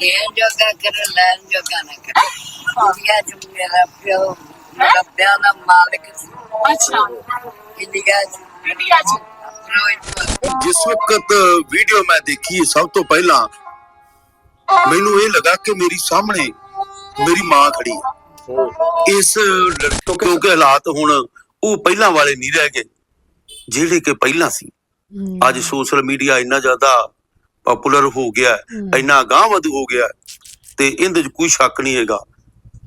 ਦੇਣ ਜੋਗਾ ਕਰ ਲੈਣ ਜੋਗਾ ਨਾ ਕਰ ਇੰਡੀਆ ਚ ਮੇਰਾ ਪਿਓ ਮੇਰਾ ਪਿਓ ਦਾ ਮਾਲਕ ਸੀ। ਅੱਛਾ ਇੰਡੀਆ ਚ ਇੰਡੀਆ ਚ ਫਿਰੋਜ਼ਪੁਰ। ਜਿਸ ਵਕਤ ਵੀਡੀਓ ਮੈਂ ਦੇਖੀ ਸਭ ਤੋਂ ਪਹਿਲਾਂ ਮੈਨੂੰ ਇਹ ਲੱਗਾ ਕਿ ਮੇਰੀ ਸਾਹਮਣੇ ਮੇਰੀ ਮਾਂ ਖੜੀ ਹੈ। ਇਸ ਕਿਉਂਕਿ ਹਾਲਾਤ ਹੁਣ ਉਹ ਪਹਿਲਾਂ ਵਾਲੇ ਨਹੀਂ ਰਹਿ ਗਏ ਜਿਹੜੇ ਕਿ ਪਹਿਲਾਂ ਸੀ। ਅੱਜ ਸੋਸ਼ਲ ਮੀਡੀਆ ਇੰਨਾ ਜ਼ਿਆਦਾ ਪਪੂਲਰ ਹੋ ਗਿਆ, ਇੰਨਾ ਅਗਾਂਹਵਧ ਹੋ ਗਿਆ ਤੇ ਇਹਦੇ 'ਚ ਕੋਈ ਸ਼ੱਕ ਨਹੀਂ ਹੈਗਾ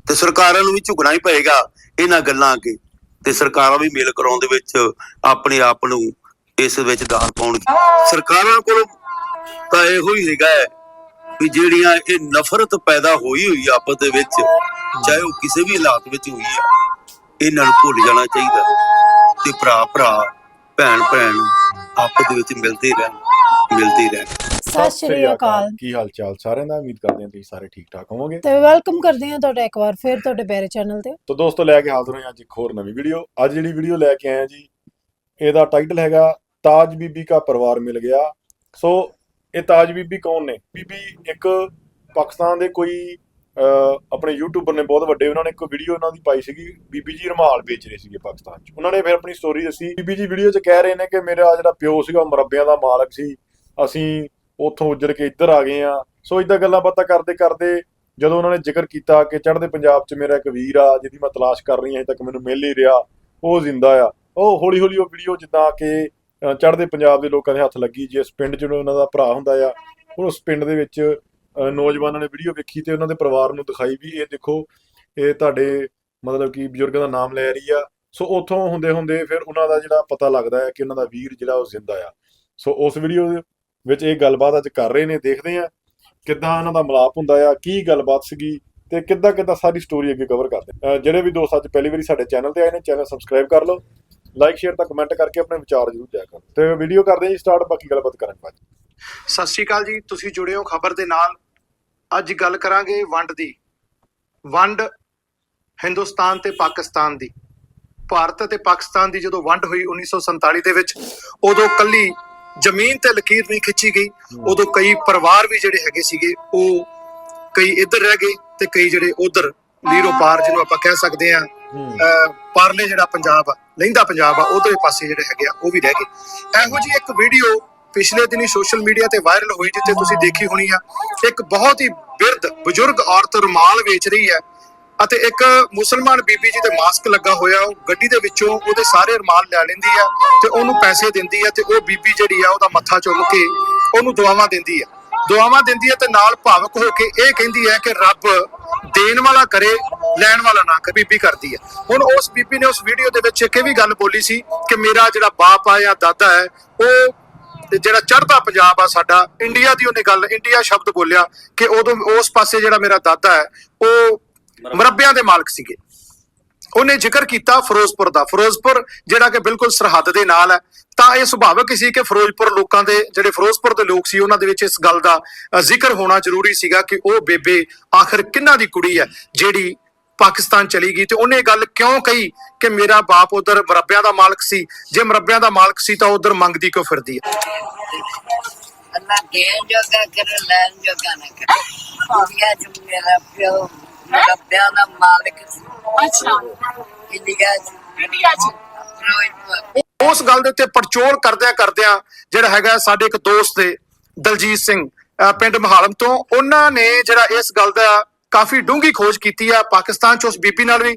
ਤੇ ਸਰਕਾਰਾਂ ਨੂੰ ਵੀ ਝੁਕਣਾ ਹੀ ਪਏਗਾ ਇਹਨਾਂ ਗੱਲਾਂ ਅੱਗੇ ਤੇ ਸਰਕਾਰਾਂ ਵੀ ਮੇਲ ਕਰਾਉਣ ਦੇ ਵਿੱਚ ਆਪਣੇ ਆਪ ਨੂੰ ਇਸ ਵਿੱਚ ਦਾਨ ਪਾਉਣਗੇ। ਸਰਕਾਰਾਂ ਕੋਲ ਤਾਂ ਇਹੋ ਹੀ ਹੈਗਾ ਹੈ ਵੀ ਜਿਹੜੀਆਂ ਇਹ ਨਫ਼ਰਤ ਪੈਦਾ ਹੋਈ ਆਪਸ ਦੇ ਵਿੱਚ, ਚਾਹੇ ਉਹ ਕਿਸੇ ਵੀ ਹਾਲਾਤ ਵਿੱਚ ਹੋਈ ਆ, ਇਹਨਾਂ ਨੂੰ ਭੁੱਲ ਜਾਣਾ ਚਾਹੀਦਾ ਤੇ ਭਰਾ ਭਰਾ ਭੈਣ ਭੈਣ ਆਪਸ ਦੇ ਵਿੱਚ ਮਿਲਦੇ ਰਹਿਣ। ਸਤਿ ਸ਼੍ਰੀ ਅਕਾਲ। ਕੀ ਹਾਲ ਚਾਲ ਸਾਰਿਆਂ ਦਾ? ਉਮੀਦ ਕਰਦੇ ਹਾਂ ਤੁਸੀਂ ਸਾਰੇ ਠੀਕ ਠਾਕ ਹੋਵੋਗੇ ਤੇ ਵੈਲਕਮ ਕਰਦੇ ਹਾਂ ਤੁਹਾਡਾ ਇੱਕ ਵਾਰ ਫਿਰ ਤੁਹਾਡੇ ਪਿਆਰੇ ਚੈਨਲ ਤੇ। ਤਾਂ ਦੋਸਤੋ ਲੈ ਕੇ ਹਾਜ਼ਰ ਹੋਏ ਅੱਜ ਇੱਕ ਹੋਰ ਨਵੀਂ ਵੀਡੀਓ। ਅੱਜ ਜਿਹੜੀ ਵੀਡੀਓ ਲੈ ਕੇ ਆਏ ਆ ਜੀ, ਇਹਦਾ ਟਾਈਟਲ ਹੈਗਾ ਤਾਜ ਬੀਬੀ ਕਾ ਪਰਿਵਾਰ ਮਿਲ ਗਿਆ। ਸੋ ਇਹ ਤਾਜ ਬੀਬੀ ਕੌਣ ਨੇ? ਬੀਬੀ ਇੱਕ ਪਾਕਿਸਤਾਨ ਦੇ ਕੋਈ ਆਪਣੇ ਯੂਟਿਊਬਰ ਨੇ ਬਹੁਤ ਵੱਡੇ, ਉਹਨਾਂ ਨੇ ਇੱਕ ਵੀਡੀਓ ਉਹਨਾਂ ਦੀ ਪਾਈ ਸੀਗੀ, ਬੀਬੀ ਜੀ ਰੁਮਾਲ ਵੇਚ ਰਹੇ ਸੀਗੇ ਪਾਕਿਸਤਾਨ 'ਚ। ਉਹਨਾਂ ਨੇ ਫਿਰ ਆਪਣੀ ਸਟੋਰੀ ਦੱਸੀ। ਬੀਬੀ ਜੀ ਵੀਡੀਓ 'ਚ ਕਹਿ ਰਹੇ ਨੇ ਕਿ ਮੇਰਾ ਜਿਹੜਾ ਪਿਓ ਸੀਗਾ ਉਹ ਮੁਰੱਬਿਆਂ ਦਾ ਮਾਲਕ ਸੀ, ਅਸੀਂ ਉੱਥੋਂ ਉੱਜੜ ਕੇ ਇੱਧਰ ਆ ਗਏ ਆ। ਸੋ ਇਦਾਂ ਗੱਲਾਂ ਬਾਤਾਂ ਕਰਦੇ ਕਰਦੇ ਜਦੋਂ ਉਹਨਾਂ ਨੇ ਜ਼ਿਕਰ ਕੀਤਾ ਕਿ ਚੜ੍ਹਦੇ ਪੰਜਾਬ 'ਚ ਮੇਰਾ ਇੱਕ ਵੀਰ ਆ ਜਿਹਦੀ ਮੈਂ ਤਲਾਸ਼ ਕਰ ਰਹੀ ਹਾਂ, ਅਜੇ ਤੱਕ ਮੈਨੂੰ ਮਿਲ ਨਹੀਂ ਰਿਹਾ, ਉਹ ਜ਼ਿੰਦਾ ਆ। ਉਹ ਹੌਲੀ ਹੌਲੀ ਉਹ ਵੀਡੀਓ ਜਿੱਦਾਂ ਕਿ ਚੜ੍ਹਦੇ ਪੰਜਾਬ ਦੇ ਲੋਕਾਂ ਦੇ ਹੱਥ ਲੱਗੀ। ਜਿਸ ਪਿੰਡ 'ਚ ਉਹਨਾਂ ਦਾ ਭਰਾ ਹੁੰਦਾ ਆ, ਉਸ ਪਿੰਡ ਦੇ ਵਿੱਚ ਨੌਜਵਾਨਾਂ ਨੇ ਵੀਡੀਓ ਵੇਖੀ ਤੇ ਉਹਨਾਂ ਦੇ ਪਰਿਵਾਰ ਨੂੰ ਦਿਖਾਈ ਵੀ ਇਹ ਦੇਖੋ, ਇਹ ਤੁਹਾਡੇ ਮਤਲਬ ਕਿ ਬਜ਼ੁਰਗਾਂ ਦਾ ਨਾਮ ਲੈ ਰਹੀ ਆ। ਸੋ ਉੱਥੋਂ ਹੁੰਦੇ ਹੁੰਦੇ ਫਿਰ ਉਹਨਾਂ ਦਾ ਜਿਹੜਾ ਪਤਾ ਲੱਗਦਾ ਹੈ ਕਿ ਉਹਨਾਂ ਦਾ ਵੀਰ ਜਿਹੜਾ ਉਹ ਜ਼ਿੰਦਾ ਆ। ਸੋ ਉਸ ਵੀਡੀਓ ਵਿੱਚ ਇਹ ਗੱਲਬਾਤ ਅੱਜ ਕਰ ਰਹੇ ਨੇ। ਦੇਖਦੇ ਆ ਕਿੱਦਾਂ ਇਹਨਾਂ ਦਾ ਮਿਲਾਪ ਹੁੰਦਾ ਆ, ਕੀ ਗੱਲਬਾਤ ਸੀਗੀ ਤੇ ਕਿੱਦਾਂ ਸਾਰੀ ਸਟੋਰੀ ਅੱਗੇ ਕਵਰ ਕਰਦੇ। ਜਿਹੜੇ ਵੀ ਦੋਸਤ ਅੱਜ ਪਹਿਲੀ ਵਾਰੀ ਸਾਡੇ ਚੈਨਲ ਤੇ ਆਏ ਨੇ, ਚੈਨਲ ਸਬਸਕ੍ਰਾਈਬ ਕਰ ਲਓ, ਲਾਈਕ ਸ਼ੇਅਰ ਤਾਂ ਕਮੈਂਟ ਕਰਕੇ ਆਪਣੇ ਵਿਚਾਰ ਜ਼ਰੂਰ ਦਿਆ ਕਰੋ। ਤੇ ਵੀਡੀਓ ਕਰਦੇ ਜੀ ਸਟਾਰਟ, ਬਾਕੀ ਗੱਲਬਾਤ ਕਰਾਂਗੇ ਬਾਅਦ। ਸਤਿ ਸ਼੍ਰੀ ਅਕਾਲ ਜੀ, ਤੁਸੀਂ ਜੁੜੇ ਹੋ ਖਬਰ ਦੇ ਨਾਲ। ਅੱਜ ਗੱਲ ਕਰਾਂਗੇ ਵੰਡ ਦੀ। ਵੰਡ ਹਿੰਦੁਸਤਾਨ ਤੇ ਪਾਕਿਸਤਾਨ ਦੀ, ਭਾਰਤ ਅਤੇ ਪਾਕਿਸਤਾਨ ਦੀ ਜਦੋਂ ਵੰਡ ਹੋਈ 1947 ਦੇ ਵਿੱਚ, ਉਦੋਂ ਕੱਲੀ ਜ਼ਮੀਨ ਤੇ ਲਕੀਰ ਨਹੀਂ ਖਿੱਚੀ ਗਈ। ਉਦੋਂ ਕਈ ਪਰਿਵਾਰ ਵੀ ਜਿਹੜੇ ਹੈਗੇ ਸੀਗੇ, ਉਹ ਕਈ ਇੱਧਰ ਰਹਿ ਗਏ ਤੇ ਕਈ ਜਿਹੜੇ ਉਧਰ ਲੀਰੋ ਪਾਰ, ਜਿਹਨੂੰ ਆਪਾਂ ਕਹਿ ਸਕਦੇ ਆ ਪਾਰਲੇ ਜਿਹੜਾ ਪੰਜਾਬ ਆ, ਲਹਿੰਦਾ ਪੰਜਾਬ ਆ, ਉਧਰਲੇ ਪਾਸੇ ਜਿਹੜੇ ਹੈਗੇ ਆ ਉਹ ਵੀ ਰਹਿ ਗਏ। ਇਹੋ ਜਿਹੀ ਇੱਕ ਵੀਡੀਓ ਪਿਛਲੇ ਦਿਨੀ ਸੋਸ਼ਲ ਮੀਡੀਆ ਤੇ ਵਾਇਰਲ ਹੋਈ, ਜਿੱਥੇ ਤੁਸੀਂ ਦੇਖੀ ਹੋਣੀ ਆ, ਇੱਕ ਬਹੁਤ ਹੀ ਬਿਰਧ ਬਜ਼ੁਰਗ ਔਰਤ ਰੁਮਾਲ ਵੇਚ ਰਹੀ ਹੈ ਅਤੇ ਇੱਕ ਮੁਸਲਮਾਨ ਬੀਬੀ ਜੀ ਦੇ ਮਾਸਕ ਲੱਗਾ ਹੋਇਆ, ਉਹ ਗੱਡੀ ਦੇ ਵਿੱਚੋਂ ਉਹਦੇ ਸਾਰੇ ਰੁਮਾਲ ਲੈ ਲੈਂਦੀ ਆ ਤੇ ਉਹਨੂੰ ਪੈਸੇ ਦਿੰਦੀ ਆ ਤੇ ਉਹ ਬੀਬੀ ਜਿਹੜੀ ਆ ਉਹਦਾ ਮੱਥਾ ਚੁੰਮ ਕੇ ਉਹਨੂੰ ਦੁਆਵਾਂ ਦਿੰਦੀ ਆ ਤੇ ਨਾਲ ਭਾਵਕ ਹੋ ਕੇ ਇਹ ਕਹਿੰਦੀ ਹੈ ਕਿ ਰੱਬ ਦੇਣ ਵਾਲਾ ਕਰੇ, ਲੈਣ ਵਾਲਾ ਨਾ ਕਰੇ। ਬੀਬੀ ਕਰਦੀ ਹੈ। ਹੁਣ ਉਸ ਬੀਬੀ ਨੇ ਉਸ ਵੀਡੀਓ ਦੇ ਵਿੱਚ ਇੱਕ ਇਹ ਵੀ ਗੱਲ ਬੋਲੀ ਸੀ ਕਿ ਮੇਰਾ ਜਿਹੜਾ ਬਾਪ ਆ ਜਾਂ ਦਾਦਾ ਹੈ, ਉਹ ਜਿਹੜਾ ਚੜ੍ਹਦਾ ਪੰਜਾਬ ਆ ਸਾਡਾ, ਇੰਡੀਆ ਦੀ ਉਹਨੇ ਗੱਲ, ਇੰਡੀਆ ਸ਼ਬਦ ਬੋਲਿਆ ਕਿ ਉਦੋਂ ਉਸ ਪਾਸੇ ਜਿਹੜਾ ਮੇਰਾ ਦਾਦਾ ਹੈ ਉਹ ਮੁਰੱਬਿਆਂ ਦੇ ਮਾਲਕ ਸੀਗੇ। ਉਹਨੇ ਜ਼ਿਕਰ ਕੀਤਾ ਫਿਰੋਜ਼ਪੁਰ ਦਾ, ਫਿਰੋਜ਼ਪੁਰ ਜਿਹੜਾ ਕਿ ਬਿਲਕੁਲ ਸਰਹੱਦ ਦੇ ਨਾਲ ਹੈ। ਤਾਂ ਇਹ ਸੁਭਾਵਿਕ ਹੀ ਸੀ ਕਿ ਫਿਰੋਜ਼ਪੁਰ ਲੋਕਾਂ ਦੇ, ਜਿਹੜੇ ਫਿਰੋਜ਼ਪੁਰ ਦੇ ਲੋਕ ਸੀ, ਉਹਨਾਂ ਦੇ ਵਿੱਚ ਇਸ ਗੱਲ ਦਾ ਜ਼ਿਕਰ ਹੋਣਾ ਜ਼ਰੂਰੀ ਸੀਗਾ ਕਿ ਉਹ ਬੇਬੇ ਆਖਿਰ ਕਿਹਨਾਂ ਦੀ ਕੁੜੀ ਹੈ ਜਿਹੜੀ ਪਾਕਿਸਤਾਨ ਚਲੀ ਗਈ। ਤੇ ਉਹਨੇ ਇਹ ਗੱਲ ਕਿਉਂ ਕਹੀ ਕਿ ਮੇਰਾ ਬਾਪ ਉਧਰ ਮੁਰੱਬਿਆਂ ਦਾ ਮਾਲਕ ਸੀ? ਜੇ ਮੁਰੱਬਿਆਂ ਦਾ ਮਾਲਕ ਸੀ ਤਾਂ ਉਧਰ ਮੰਗਦੀ ਕਿਉਂ ਫਿਰਦੀ ਹੈ? ਅੱਲਾ ਦੇਣ ਜੋਗਾ ਕਰ ਲੈਣ ਜੋਗਾ ਨਾ ਕਰ ਇੰਡੀਆ ਚ ਮੇਰਾ ਪਿਓ ਮੇਰਾ ਪਿਓ ਦਾ ਮਾਲਕ ਸੀ। ਅੱਛਾ ਇੰਡੀਆ ਚ ਫਿਰੋਜ਼ਪੁਰ। ਉਸ ਗੱਲ ਦੇ ਉੱਤੇ ਪੜਚੋਲ ਕਰਦਿਆਂ ਜਿਹੜਾ ਹੈਗਾ ਸਾਡੇ ਇੱਕ ਦੋਸਤ ਦੇ ਦਲਜੀਤ ਸਿੰਘ ਪਿੰਡ ਮਹਾਲਮ ਤੋਂ, ਉਹਨਾਂ ਨੇ ਜਿਹੜਾ ਇਸ ਗੱਲ ਦਾ ਕਾਫੀ ਡੂੰਘੀ ਖੋਜ ਕੀਤੀ ਆ। ਪਾਕਿਸਤਾਨ ਚ ਉਸ ਬੀਬੀ ਨਾਲ ਵੀ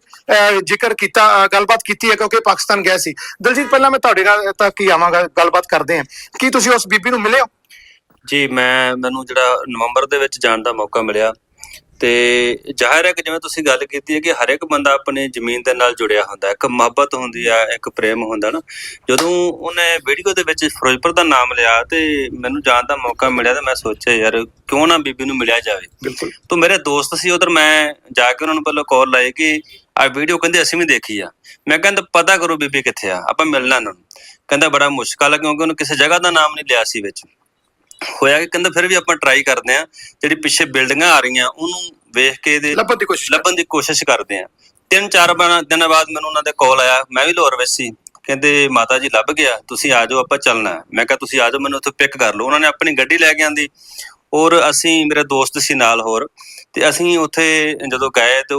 ਜ਼ਿਕਰ ਕੀਤਾ, ਗੱਲਬਾਤ ਕੀਤੀ ਹੈ, ਕਿਉਂਕਿ ਪਾਕਿਸਤਾਨ ਗਏ ਸੀ। ਦਲਜੀਤ, ਪਹਿਲਾਂ ਮੈਂ ਤੁਹਾਡੇ ਨਾਲ ਤੱਕ ਹੀ ਆਵਾਂਗਾ, ਗੱਲਬਾਤ ਕਰਦੇ ਹਾਂ। ਕੀ ਤੁਸੀਂ ਉਸ ਬੀਬੀ ਨੂੰ ਮਿਲੇ ਹੋ? ਜੀ, ਮੈਨੂੰ ਜਿਹੜਾ ਨਵੰਬਰ ਦੇ ਵਿੱਚ ਜਾਣ ਦਾ ਮੌਕਾ ਮਿਲਿਆ ਤੇ ਜ਼ਾਹਿਰ ਹੈ ਕਿ ਜਿਵੇਂ ਤੁਸੀਂ ਗੱਲ ਕੀਤੀ ਹੈ ਕਿ ਹਰ ਇੱਕ ਬੰਦਾ ਆਪਣੀ ਜ਼ਮੀਨ ਦੇ ਨਾਲ ਜੁੜਿਆ ਹੁੰਦਾ, ਇੱਕ ਮੁਹੱਬਤ ਹੁੰਦੀ ਆ, ਇੱਕ ਪ੍ਰੇਮ ਹੁੰਦਾ ਨਾ। ਜਦੋਂ ਉਹਨੇ ਵੀਡੀਓ ਦੇ ਵਿੱਚ ਫਿਰੋਜ਼ਪੁਰ ਦਾ ਨਾਮ ਲਿਆ ਤੇ ਮੈਨੂੰ ਜਾਣ ਦਾ ਮੌਕਾ ਮਿਲਿਆ ਤੇ ਮੈਂ ਸੋਚਿਆ ਯਾਰ ਕਿਉਂ ਨਾ ਬੀਬੀ ਨੂੰ ਮਿਲਿਆ ਜਾਵੇ। ਬਿਲਕੁਲ। ਤਾਂ ਮੇਰੇ ਦੋਸਤ ਸੀ ਉਧਰ, ਮੈਂ ਜਾ ਕੇ ਉਹਨਾਂ ਨੂੰ ਪਹਿਲਾਂ ਕਾਲ ਲਾਈ ਕਿ ਆ ਵੀਡੀਓ ਕਹਿੰਦੇ ਅਸੀਂ ਵੀ ਦੇਖੀ ਆ। ਮੈਂ ਕਹਿੰਦਾ ਪਤਾ ਕਰੋ ਬੀਬੀ ਕਿੱਥੇ ਆ, ਆਪਾਂ ਮਿਲਣਾ ਉਹਨਾਂ ਨੂੰ। ਕਹਿੰਦਾ ਬੜਾ ਮੁਸ਼ਕਲ ਆ ਕਿਉਂਕਿ ਉਹਨੂੰ ਕਿਸੇ ਜਗ੍ਹਾ ਦਾ ਨਾਮ ਨਹੀਂ ਲਿਆ ਸੀ ਵਿੱਚ। ਹੋਇਆ ਕਿ ਕਹਿੰਦਾ ਫਿਰ ਵੀ ਆਪਾਂ ਟਰਾਈ ਕਰਦੇ ਆ, ਜਿਹੜੀ ਪਿੱਛੇ ਬਿਲਡਿੰਗਾਂ ਆ ਰਹੀਆਂ ਉਹਨੂੰ ਵੇਖ ਕੇ ਲੱਭਣ ਦੀ ਕੋਸ਼ਿਸ਼ ਕਰਦੇ ਆ। 3-4 ਦਿਨਾਂ ਬਾਅਦ ਮੈਨੂੰ ਉਹਨਾਂ ਦੇ ਕਾਲ ਆਇਆ, ਮੈਂ ਵੀ ਲਾਹੌਰ ਵਿੱਚ ਸੀ। ਕਹਿੰਦੇ ਮਾਤਾ ਜੀ ਲੱਭ ਗਿਆ, ਤੁਸੀਂ ਆ ਜਾਓ, ਆਪਾਂ ਚੱਲਣਾ। ਮੈਂ ਕਿਹਾ ਤੁਸੀਂ ਆ ਜਾਓ, ਮੈਨੂੰ ਉੱਥੇ ਪਿਕ ਕਰ ਲਓ। ਉਹਨਾਂ ਨੇ ਆਪਣੀ ਗੱਡੀ ਲੈ ਕੇ ਆਂਦੀ, ਔਰ ਅਸੀਂ ਮੇਰੇ ਦੋਸਤ ਸੀ ਨਾਲ ਹੋਰ, ਤੇ ਅਸੀਂ ਉੱਥੇ ਜਦੋਂ ਗਏ ਤੇ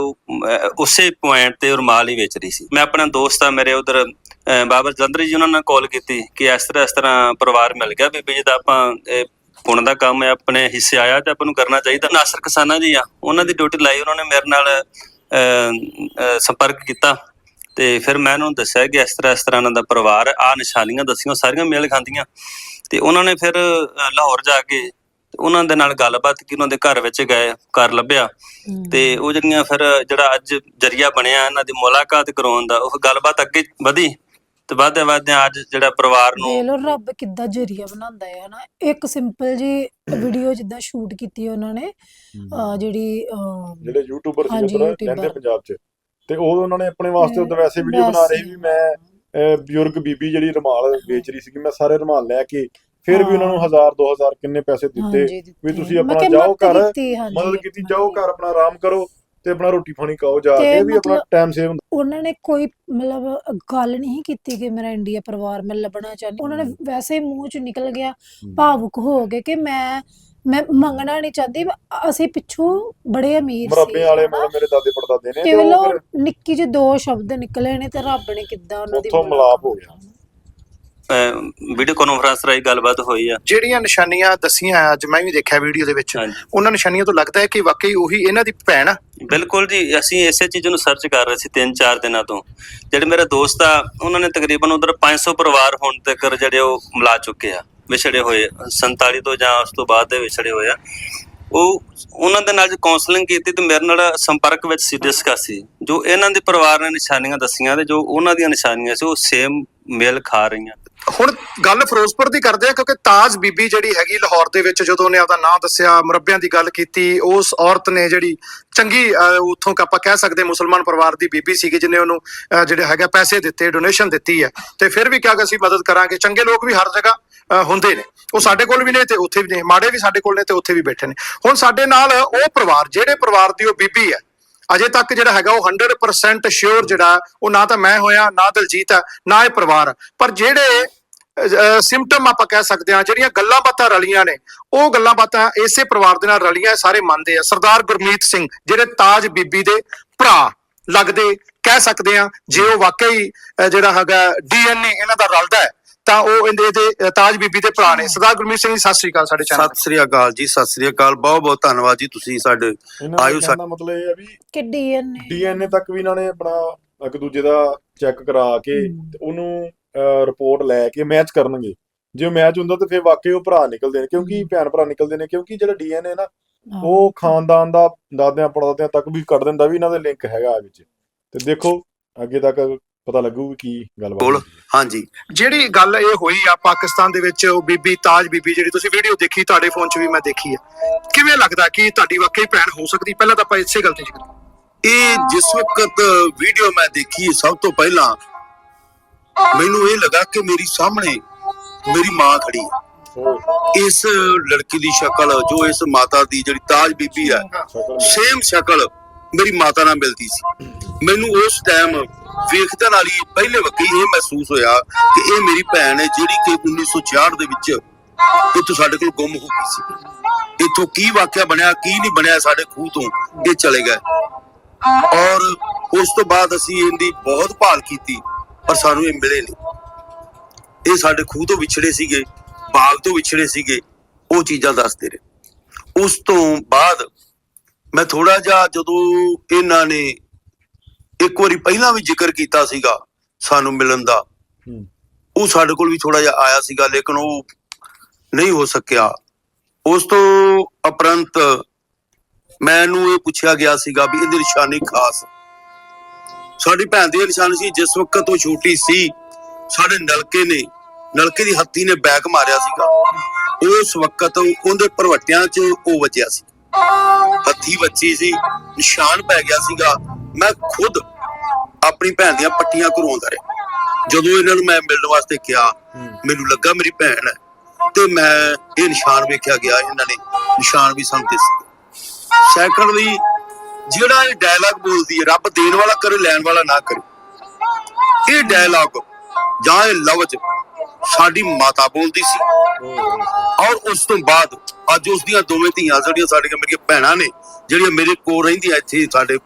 ਉਸੇ ਪੁਆਇੰਟ ਤੇ ਉਹ ਰੁਮਾਲ ਹੀ ਵੇਚ ਰਹੀ ਸੀ। ਮੈਂ ਆਪਣਾ ਦੋਸਤ ਆ ਮੇਰੇ ਉਧਰ ਬਾਬਰ ਜਲੰਧਰ ਜੀ, ਉਹਨਾਂ ਨਾਲ ਕਾਲ ਕੀਤੀ ਕਿ ਇਸ ਤਰ੍ਹਾਂ ਪਰਿਵਾਰ ਮਿਲ ਗਿਆ ਬੀਬੀ ਜੀ ਦਾ, ਆਪਾਂ ਪੁਣ ਦਾ ਕੰਮ ਹੈ, ਆਪਣੇ ਹਿੱਸੇ ਆਇਆ ਤੇ ਆਪਾਂ ਨੂੰ ਕਰਨਾ ਚਾਹੀਦਾ। ਨਾਸਰ ਕਿਸਾਨਾ ਜੀ ਆ, ਉਹਨਾਂ ਦੀ ਡਿਊਟੀ ਲਾਈ, ਉਹਨਾਂ ਨੇ ਮੇਰੇ ਨਾਲ ਸੰਪਰਕ ਕੀਤਾ ਤੇ ਫਿਰ ਮੈਂ ਉਹਨਾਂ ਨੂੰ ਦੱਸਿਆ ਕਿ ਇਸ ਤਰ੍ਹਾਂ ਇਹਨਾਂ ਦਾ ਪਰਿਵਾਰ, ਆਹ ਨਿਸ਼ਾਨੀਆਂ ਦੱਸੀਆਂ, ਸਾਰੀਆਂ ਮੇਲ ਖਾਂਦੀਆਂ। ਤੇ ਉਹਨਾਂ ਨੇ ਫਿਰ ਲਾਹੌਰ ਜਾ ਕੇ ਉਹਨਾਂ ਦੇ ਨਾਲ ਗੱਲਬਾਤ ਕੀ, ਉਹਨਾਂ ਦੇ ਘਰ ਵਿੱਚ ਗਏ, ਘਰ ਲੱਭਿਆ ਤੇ ਉਹ ਜਿਹੜੀਆਂ ਫਿਰ ਜਿਹੜਾ ਅੱਜ ਜਰੀਆ ਬਣਿਆ ਇਹਨਾਂ ਦੀ ਮੁਲਾਕਾਤ ਕਰਾਉਣ ਦਾ, ਉਹ ਗੱਲਬਾਤ ਅੱਗੇ ਵਧੀ ਤੇ ਵੱਧਦੇ ਅੱਜ ਜਿਹੜਾ ਪਰਿਵਾਰ ਨੂੰ ਦੇਖ ਲਓ ਰੱਬ ਕਿੱਦਾਂ ਜਰੀਆ ਬਣਾਉਂਦਾ ਹੈ ਹਨਾ। ਇੱਕ ਸਿੰਪਲ ਜੀ ਵੀਡੀਓ ਜਿੱਦਾਂ ਸ਼ੂਟ ਕੀਤੀ ਉਹਨਾਂ ਨੇ, ਜਿਹੜੇ ਯੂਟਿਊਬਰ ਸੀ ਉਧਰ YouTuber। ਰਹਿੰਦੇ ਪੰਜਾਬ 'ਚ, ਤੇ ਉਹ ਉਹਨਾਂ ਨੇ ਆਪਣੇ ਵਾਸਤੇ ਉਧਰ ਵੈਸੇ ਵੀਡੀਓ ਬਣਾ ਰਹੇ ਵੀ ਮੈਂ ਬਜ਼ੁਰਗ ਬੀਬੀ ਜਿਹੜੀ ਰੁਮਾਲ ਵੇਚ ਰਹੀ ਸੀਗੀ, ਮੈਂ ਸਾਰੇ ਰੁਮਾਲ ਲੈ ਕੇ ਫਿਰ ਵੀ ਉਹਨਾਂ ਨੂੰ 1000-2000 ਕਿੰਨੇ ਪੈਸੇ ਦਿੱਤੇ ਵੀ ਤੁਸੀਂ ਆਪਣਾ ਜਾਓ ਘਰ, ਮਦਦ ਕੀਤੀ, ਜਾਓ ਘਰ ਆਪਣਾ ਆਰਾਮ ਕਰੋ ਤੇ ਆਪਣਾ ਰੋਟੀ ਪਾਣੀ ਖਾਓ ਜਾ ਕੇ, ਵੀ ਆਪਣਾ ਟਾਈਮ ਸੇਵ ਹੁੰਦਾ। ਉਹਨਾਂ ਨੇ ਕੋਈ ਮਤਲਬ ਗੱਲ ਨਹੀਂ ਕੀਤੀ ਕਿ ਮੇਰਾ ਇੰਡੀਆ ਪਰਿਵਾਰ ਮੈਂ ਲੱਭਣਾ ਚਾਹੁੰਦੀ, ਉਹਨਾਂ ਨੇ ਵੈਸੇ ਹੀ ਮੂੰਹ ਚ ਨਿਕਲ ਗਿਆ, ਭਾਵੁਕ ਹੋ ਗਏ ਕਿ ਮੈਂ ਮੰਗਣਾ ਨਹੀਂ ਚਾਹਦੀ, ਅਸੀਂ ਪਿੱਛੋਂ ਬੜੇ ਅਮੀਰ ਸੀ, ਮਰੱਬੇ ਵਾਲੇ ਮੇਰੇ ਦਾਦੇ ਪੜਦਾਦੇ ਨੇ, ਤੇ ਉਹ ਨਿੱਕੀ ਜਿਹੀ 2 ਸ਼ਬਦ ਨਿਕਲੇ ਨੇ ਤੇ ਰੱਬ ਨੇ ਕਿੱਦਾਂ ਉਹਨਾਂ ਦੀ ਮਿਲਾਪ ਹੋ ਗਿਆ। ਵੀਡੀਓ ਕਾਨਫਰੰਸ ਰਾਹੀਂ ਗੱਲਬਾਤ ਹੋਈ ਆ। ਜਿਹੜੀਆਂ ਨਿਸ਼ਾਨੀਆਂ ਦੱਸੀਆਂ ਅੱਜ ਮੈਂ ਵੀ ਦੇਖਿਆ ਵੀਡੀਓ ਦੇ ਵਿੱਚ, ਉਹਨਾਂ ਨਿਸ਼ਾਨੀਆਂ ਤੋਂ ਲੱਗਦਾ ਹੈ ਕਿ ਵਾਕਈ ਉਹੀ ਇਹਨਾਂ ਦੀ ਭੈਣ ਆ। ਬਿਲਕੁਲ ਜੀ, ਅਸੀਂ ਇਸੇ ਚੀਜ਼ ਨੂੰ ਸਰਚ ਕਰ ਰਹੇ ਸੀ 3-4 ਦਿਨਾਂ ਤੋਂ। ਜਿਹੜੇ ਮੇਰੇ ਦੋਸਤ ਆ ਉਹਨਾਂ ਨੇ ਤਕਰੀਬਨ ਉਧਰ 500 ਪਰਿਵਾਰ ਹੁਣ ਤੱਕ ਜਿਹੜੇ ਉਹ ਮਿਲਾ ਚੁੱਕੇ ਆ, ਵਿਛੜੇ ਹੋਏ 47 ਤੋਂ ਜਾਂ ਉਸ ਤੋਂ ਬਾਅਦ ਦੇ ਵਿਛੜੇ ਹੋਏ ਆ। ਉਹਨਾਂ ਦੇ ਨਾਲ ਕਾਉਂਸਲਿੰਗ ਕੀਤੀ ਤੇ ਮੇਰੇ ਨਾਲ ਸੰਪਰਕ ਵਿੱਚ ਸੀ, ਡਿਸਕਸ ਸੀ। ਜੋ ਇਹਨਾਂ ਦੇ ਪਰਿਵਾਰ ਨੇ ਨਿਸ਼ਾਨੀਆਂ ਦੱਸੀਆਂ ਤੇ ਜੋ ਉਹਨਾਂ ਦੀਆਂ ਨਿਸ਼ਾਨੀਆਂ ਸੀ ਉਹ ਸੇਮ ਮੇਲ ਖਾ ਰਹੀਆਂ। ਹੁਣ ਗੱਲ ਫਿਰੋਜ਼ਪੁਰ ਦੀ ਕਰਦੇ ਆ, ਕਿਉਂਕਿ ਤਾਜ ਬੀਬੀ ਜਿਹੜੀ ਹੈਗੀ ਲਾਹੌਰ ਦੇ ਵਿੱਚ, ਜਦੋਂ ਉਹਨੇ ਆਪਦਾ ਨਾਂ ਦੱਸਿਆ, ਮੁਰੱਬਿਆਂ ਦੀ ਗੱਲ ਕੀਤੀ, ਉਸ ਔਰਤ ਨੇ ਜਿਹੜੀ ਚੰਗੀ ਉੱਥੋਂ ਆਪਾਂ ਕਹਿ ਸਕਦੇ ਮੁਸਲਮਾਨ ਪਰਿਵਾਰ ਦੀ ਬੀਬੀ ਸੀਗੀ, ਜਿਹਨੇ ਉਹਨੂੰ ਜਿਹੜੇ ਹੈਗਾ ਪੈਸੇ ਦਿੱਤੇ, ਡੋਨੇਸ਼ਨ ਦਿੱਤੀ ਹੈ, ਤੇ ਫਿਰ ਵੀ ਕਿਹਾ ਕਿ ਅਸੀਂ ਮਦਦ ਕਰਾਂਗੇ। ਚੰਗੇ ਲੋਕ ਵੀ ਹਰ ਜਗ੍ਹਾ ਹੁੰਦੇ ਨੇ, ਉਹ ਸਾਡੇ ਕੋਲ ਵੀ ਨੇ ਤੇ ਉੱਥੇ ਵੀ ਨੇ, ਮਾੜੇ ਵੀ ਸਾਡੇ ਕੋਲ ਨੇ ਤੇ ਉੱਥੇ ਵੀ ਬੈਠੇ ਨੇ। ਹੁਣ ਸਾਡੇ ਨਾਲ ਉਹ ਪਰਿਵਾਰ, ਜਿਹੜੇ ਪਰਿਵਾਰ ਦੀ ਉਹ ਬੀਬੀ ਹੈ, ਅਜੇ ਤੱਕ ਜਿਹੜਾ ਹੈਗਾ ਉਹ 100% ਸ਼ੋਰ ਜਿਹੜਾ ਉਹ ਨਾ ਤਾਂ ਮੈਂ ਹੋਇਆ, ਨਾ ਦਲਜੀਤ ਹੈ, ਨਾ ਇਹ ਪਰਿਵਾਰ, ਪਰ ਜਿਹੜੇ ਸਿੰਪਟਮ ਆਪਾਂ ਕਹਿ ਸਕਦੇ ਹਾਂ, ਜਿਹੜੀਆਂ ਗੱਲਾਂ ਬਾਤਾਂ ਰਲੀਆਂ ਨੇ, ਉਹ ਗੱਲਾਂ ਬਾਤਾਂ ਇਸੇ ਪਰਿਵਾਰ ਦੇ ਨਾਲ ਰਲੀਆਂ, ਸਾਰੇ ਮੰਨਦੇ ਆ। ਸਰਦਾਰ ਗੁਰਮੀਤ ਸਿੰਘ ਜਿਹੜੇ ਤਾਜ ਬੀਬੀ ਦੇ ਭਰਾ ਲੱਗਦੇ ਕਹਿ ਸਕਦੇ ਆ, ਜੇ ਉਹ ਵਾਕਈ ਜਿਹੜਾ ਹੈਗਾ DNA ਇਹਨਾਂ ਦਾ ਰਲਦਾ ਹੈ ਤਾਂ ਉਹ ਇਹਦੇ ਤਾਜ ਬੀਬੀ ਦੇ ਭਰਾ ਨੇ। ਸਰਦਾਰ ਗੁਰਮੀਤ ਸਿੰਘ ਜੀ, ਸਤਿ ਸ੍ਰੀ ਅਕਾਲ ਸਾਡੇ ਚੈਨਲ। ਸਤਿ ਸ੍ਰੀ ਅਕਾਲ ਜੀ, ਸਤਿ ਸ੍ਰੀ ਅਕਾਲ, ਬਹੁਤ ਬਹੁਤ ਧੰਨਵਾਦ ਜੀ, ਤੁਸੀਂ ਸਾਡੇ ਆਇਓ। ਸਾਡਾ ਮਤਲਬ ਇਹ ਹੈ ਵੀ ਕਿ DNA ਤੱਕ ਵੀ ਇਹਨਾਂ ਨੇ ਆਪਣਾ ਇੱਕ ਦੂਜੇ ਦਾ ਚੈੱਕ ਕਰਾ ਕੇ ਉਹਨੂੰ ਰਿਪੋਰਟ ਲੈ ਕੇ ਮੈਚ ਕਰਨਗੇ। ਜੇ ਮੈਚ ਹੁੰਦਾ ਤਾਂ ਫਿਰ ਵਾਕਈ ਉਹ ਭਰਾ ਨਿਕਲਦੇ ਨੇ, ਕਿਉਂਕਿ ਭੈਣ ਭਰਾ ਨਿਕਲਦੇ ਨੇ, ਕਿਉਂਕਿ ਜਿਹੜਾ DNA ਨਾ ਉਹ ਖਾਨਦਾਨ ਦਾ ਦਾਦਿਆਂ ਪੜਦਾਦਿਆਂ ਤੱਕ ਵੀ ਕੱਢ ਦਿੰਦਾ ਵੀ ਇਹਨਾਂ ਦੇ ਲਿੰਕ ਹੈਗਾ ਵਿੱਚ। ਤੇ ਦੇਖੋ ਅੱਗੇ ਤੱਕ ਪਤਾ ਲੱਗੂ ਕੀ ਗੱਲਬਾਤ। ਹਾਂਜੀ, ਜਿਹੜੀ ਗੱਲ ਇਹ ਹੋਈ ਆ ਪਾਕਿਸਤਾਨ ਦੇ ਵਿੱਚ, ਉਹ ਬੀਬੀ ਤਾਜ ਬੀਬੀ ਜਿਹੜੀ ਤੁਸੀਂ ਵੀਡੀਓ ਦੇਖੀ, ਤੁਹਾਡੇ ਫੋਨ 'ਚ ਵੀ ਮੈਂ ਦੇਖੀ ਆ, ਕਿਵੇਂ ਲੱਗਦਾ ਕਿ ਤੁਹਾਡੀ ਵਾਕਈ ਭੈਣ ਹੋ ਸਕਦੀ? ਪਹਿਲਾਂ ਤਾਂ ਆਪਾਂ ਇਸੇ ਗੱਲ ਤੇ ਜ਼ਿਕਰ। ਇਹ ਜਿਸ ਵਕਤ ਵੀਡੀਓ ਮੈਂ ਦੇਖੀ, ਸਭ ਤੋਂ ਪਹਿਲਾਂ ਮੈਨੂੰ ਇਹ ਲੱਗਾ ਕਿ ਮੇਰੀ ਸਾਹਮਣੇ ਮੇਰੀ ਮਾਂ ਖੜੀ ਹੈ। ਇਸ ਲੜਕੀ ਦੀ ਸ਼ਕਲ, ਜੋ ਇਸ ਮਾਤਾ ਦੀ ਜਿਹੜੀ ਤਾਜ ਬੀਬੀ ਹੈ, ਸੇਮ ਸ਼ਕਲ ਮੇਰੀ ਮਾਤਾ ਨਾਲ ਮਿਲਦੀ ਸੀ। ਮੈਨੂੰ ਉਸ ਟਾਈਮ ਵੇਖਦਿਆਂ ਨਾਲ ਹੀ ਪਹਿਲੇ ਵਕਤ ਇਹ ਮਹਿਸੂਸ ਹੋਇਆ ਕਿ ਇਹ ਮੇਰੀ ਭੈਣ ਹੈ, ਜਿਹੜੀ ਕਿ 1966 ਦੇ ਵਿੱਚ ਇੱਥੋਂ ਸਾਡੇ ਕੋਲ ਗੁੰਮ ਹੋ ਗਈ ਸੀ। ਇੱਥੋਂ ਕੀ ਵਾਕਿਆ ਬਣਿਆ, ਕੀ ਨਹੀਂ ਬਣਿਆ, ਸਾਡੇ ਖੂਹ ਤੋਂ ਇਹ ਚਲੇ ਗਏ। ਔਰ ਉਸ ਤੋਂ ਬਾਅਦ ਅਸੀਂ ਇਹਦੀ ਬਹੁਤ ਭਾਲ ਕੀਤੀ, ਪਰ ਸਾਨੂੰ ਇਹ ਮਿਲੇ ਨਹੀਂ। ਇਹ ਸਾਡੇ ਖੂਹ ਤੋਂ ਵਿਛੜੇ ਸੀਗੇ, ਬਾਗ ਤੋਂ ਵਿਛੜੇ ਸੀਗੇ, ਉਹ ਚੀਜ਼ਾਂ ਦੱਸਦੇ ਰਹੇ। ਉਸ ਤੋਂ ਬਾਅਦ ਮੈਂ ਥੋੜਾ ਜਿਹਾ, ਜਦੋਂ ਇਹਨਾਂ ਨੇ ਇੱਕ ਵਾਰੀ ਪਹਿਲਾਂ ਵੀ ਜ਼ਿਕਰ ਕੀਤਾ ਸੀਗਾ ਸਾਨੂੰ ਮਿਲਣ ਦਾ, ਉਹ ਸਾਡੇ ਕੋਲ ਵੀ ਥੋੜਾ ਜਿਹਾ ਆਇਆ ਸੀਗਾ, ਲੇਕਿਨ ਉਹ ਨਹੀਂ ਹੋ ਸਕਿਆ। ਉਸ ਤੋਂ ਉਪਰੰਤ ਮੈਨੂੰ ਇਹ ਪੁੱਛਿਆ ਗਿਆ ਸੀਗਾ ਵੀ ਇਹਦੀ ਨਿਸ਼ਾਨੀ ਖਾਸ, ਸਾਡੀ ਭੈਣ ਦੀ ਨਿਸ਼ਾਨੀ ਸੀ। ਜਿਸ ਵਕਤ ਉਹ ਛੋਟੀ ਸੀ, ਸਾਡੇ ਨਲਕੇ ਦੀ ਹੱਥੀ ਨੇ ਬੈਕ ਮਾਰਿਆ ਸੀਗਾ, ਉਸ ਵਕਤ ਉਹਦੇ ਭਰਵੱਟਿਆਂ 'ਚ ਉਹ ਵੱਜਿਆ ਸੀ, ਹੱਥੀ ਵੱਜੀ ਸੀ, ਨਿਸ਼ਾਨ ਪੈ ਗਿਆ ਸੀਗਾ। ਮੈਂ ਖੁਦ ਆਪਣੀ ਭੈਣ ਦੀਆਂ ਪੱਟੀਆਂ ਕਰਵਾਉਂਦਾ ਰਿਹਾ। ਜਦੋਂ ਇਹਨਾਂ ਨੂੰ ਮੈਂ ਮਿਲਣ ਵਾਸਤੇ ਕਿਹਾ, ਮੈਨੂੰ ਲੱਗਾ ਮੇਰੀ ਭੈਣ ਹੈ, ਤੇ ਮੈਂ ਇਹ ਨਿਸ਼ਾਨ ਵੇਖਿਆ ਗਿਆ, ਇਹਨਾਂ ਨੇ ਨਿਸ਼ਾਨ ਵੀ ਸਾਨੂੰ ਦਿੱਤੇ। ਸੈਕੰਡਲੀ ਜਿਹੜਾ ਇਹ ਡਾਇਲੌਗ ਬੋਲਦੀ ਹੈ, ਰੱਬ ਦੇਣ ਵਾਲਾ ਕਰੇ, ਲੈਣ ਵਾਲਾ ਨਾ ਕਰੇ, ਇਹ ਡਾਇਲੌਗ ਜਾਂ ਇਹ ਲਫ਼ਜ਼ ਸਾਡੀ ਮਾਤਾ ਬੋਲਦੀ ਸੀ। ਔਰ ਉਸ ਤੋਂ ਬਾਅਦ ਅੱਜ ਉਸ ਦੀਆਂ ਦੋਵੇਂ ਧੀਆਂ ਜਿਹੜੀਆਂ ਸਾਡੀਆਂ ਮੇਰੀਆਂ ਭੈਣਾਂ ਨੇ, ਜਿਹੜੀਆਂ ਮੇਰੇ ਕੋਲ ਰਹਿੰਦੀਆਂ ਇੱਥੇ ਸਾਡੇ,